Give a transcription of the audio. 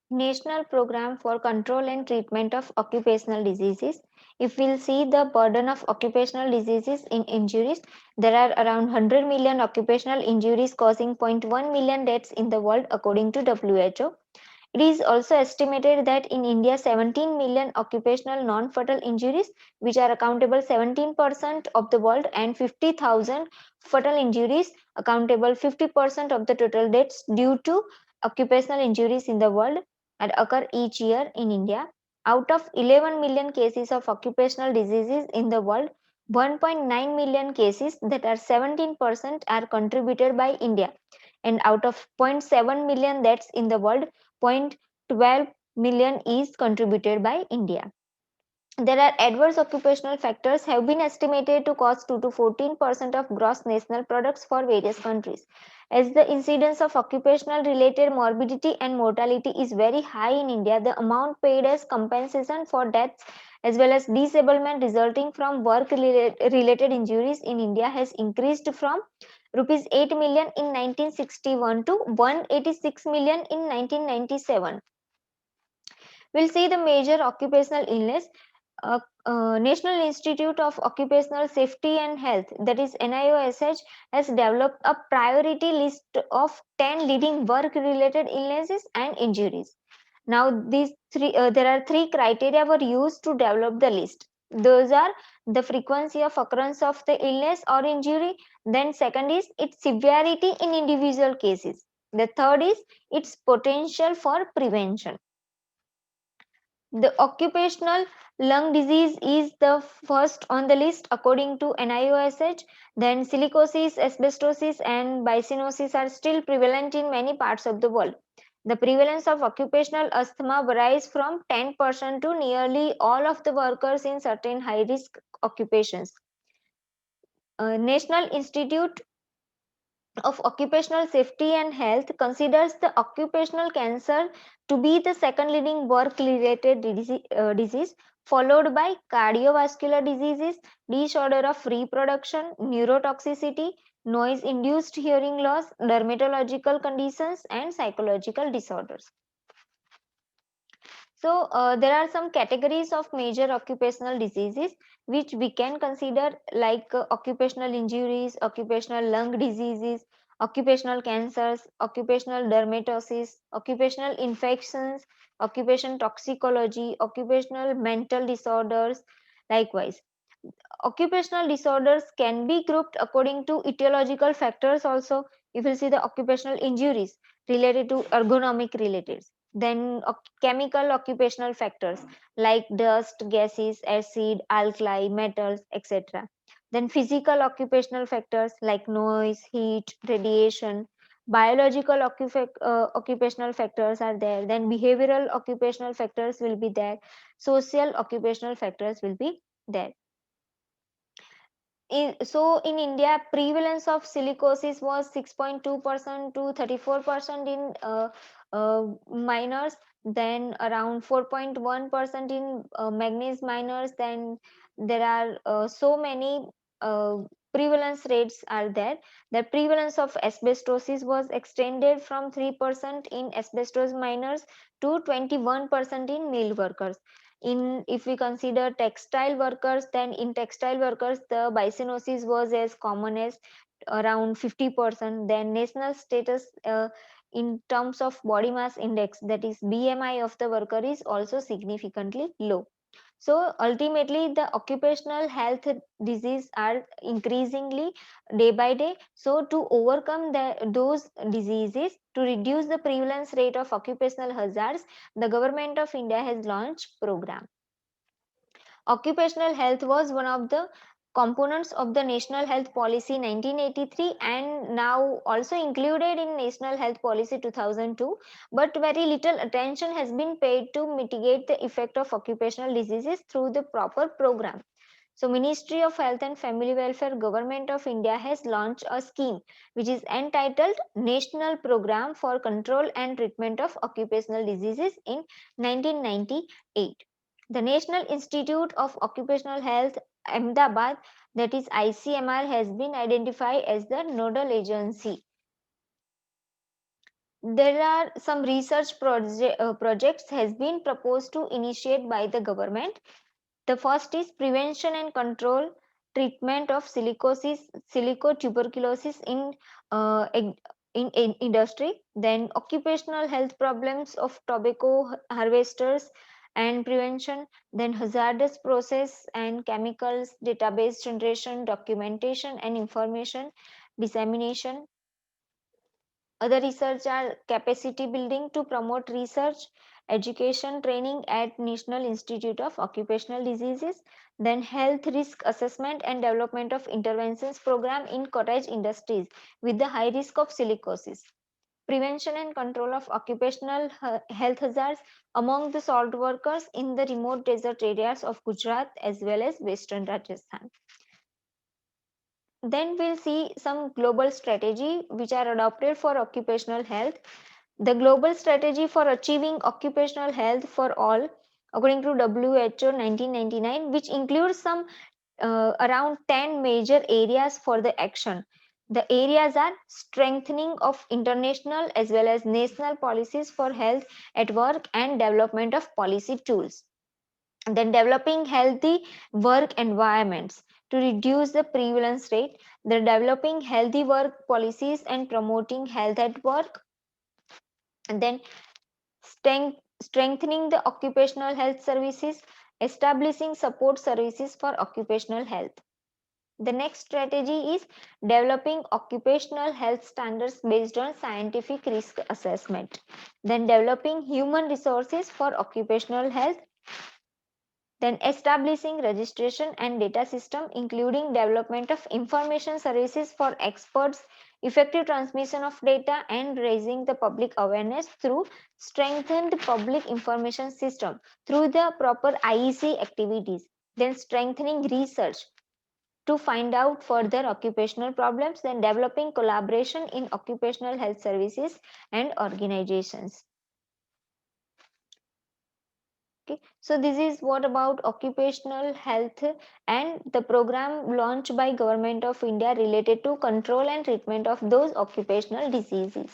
National Program for Control and Treatment of Occupational Diseases. If we'll see the burden of occupational diseases in injuries, there are around 100 million occupational injuries causing 0.1 million deaths in the world according to WHO. It is also estimated that in India 17 million occupational non-fatal injuries, which are accountable 17% of the world, and 50,000 fatal injuries accountable 50% of the total deaths due to occupational injuries in the world and occur each year in India. Out of 11 million cases of occupational diseases in the world, 1.9 million cases, that are 17%, are contributed by India, and out of zero point 0.7 million deaths in the world, 0.12 million is contributed by India. There are adverse occupational factors have been estimated to cause 2 to 14% of gross national products for various countries. As the incidence of occupational related morbidity and mortality is very high in India, the amount paid as compensation for deaths as well as disablement resulting from work related injuries in India has increased from rupees 8 million in 1961 to 186 million in 1997. We'll see the major occupational illness. National Institute of Occupational Safety and Health, that is NIOSH, has developed a priority list of 10 leading work-related illnesses and injuries. Now, there are three criteria were used to develop the list. Those are the frequency of occurrence of the illness or injury. Then, second is its severity in individual cases. The third is its potential for prevention. The occupational lung disease is the first on the list according to NIOSH. Then silicosis, asbestosis, and biocinosis are still prevalent in many parts of the world. The prevalence of occupational asthma varies from 10% to nearly all of the workers in certain high risk occupations. National Institute of Occupational Safety and Health considers the occupational cancer to be the second leading work related disease, followed by cardiovascular diseases, disorder of reproduction, neurotoxicity, noise induced hearing loss, dermatological conditions, and psychological disorders. So, there are some categories of major occupational diseases which we can consider, like occupational injuries, occupational lung diseases, occupational cancers, occupational dermatosis, occupational infections, occupation toxicology, occupational mental disorders. Likewise, occupational disorders can be grouped according to etiological factors also. If you see the occupational injuries related to ergonomic related, then chemical occupational factors like dust, gases, acid, alkali, metals, etc. Then physical occupational factors like noise, heat, radiation. Biological occupational factors are there. Then behavioral occupational factors will be there. Social occupational factors will be there. In India, prevalence of silicosis was 6.2% to 34% in minors, then around 4.1% in manganese minors. Then there are so many uh, prevalence rates are there. The prevalence of asbestosis was extended from 3% in asbestos minors to 21% in male workers. In if we consider textile workers, then in textile workers the biocinosis was as common as around 50%. Then national status in terms of body mass index, that is BMI of the worker, is also significantly low. So ultimately the occupational health disease are increasingly day by day. So to overcome those diseases, to reduce the prevalence rate of occupational hazards, the government of India has launched program. Occupational health was one of the components of the National Health Policy 1983 and now also included in National Health Policy 2002, but very little attention has been paid to mitigate the effect of occupational diseases through the proper program. So Ministry of Health and Family Welfare, Government of India has launched a scheme which is entitled National Program for Control and Treatment of Occupational Diseases in 1998. The National Institute of Occupational Health, Ahmedabad, that is ICMR, has been identified as the nodal agency. there are some research projects has been proposed to initiate by the government. The first is prevention and control treatment of silicotuberculosis in industry. Then occupational health problems of tobacco harvesters and prevention. Then hazardous process and chemicals database generation, documentation and information dissemination. Other research are capacity building to promote research, education training at National Institute of Occupational Diseases, then health risk assessment and development of interventions program in cottage industries with the high risk of silicosis. Prevention and control of occupational health hazards among the salt workers in the remote desert areas of Gujarat as well as Western Rajasthan. Then we'll see some global strategy which are adopted for occupational health. The global strategy for achieving occupational health for all, according to WHO 1999, which includes some around 10 major areas for the action. The areas are strengthening of international as well as national policies for health at work and development of policy tools. Then developing healthy work environments to reduce the prevalence rate, the developing healthy work policies and promoting health at work, and then strengthening the occupational health services, establishing support services for occupational health. The next strategy is developing occupational health standards based on scientific risk assessment. Then developing human resources for occupational health. Then establishing registration and data system including development of information services for experts, effective transmission of data and raising the public awareness through strengthened public information system through the proper IEC activities. Then strengthening research to find out further occupational problems, then developing collaboration in occupational health services and organizations. Okay, so this is what about occupational health and the program launched by Government of India related to control and treatment of those occupational diseases.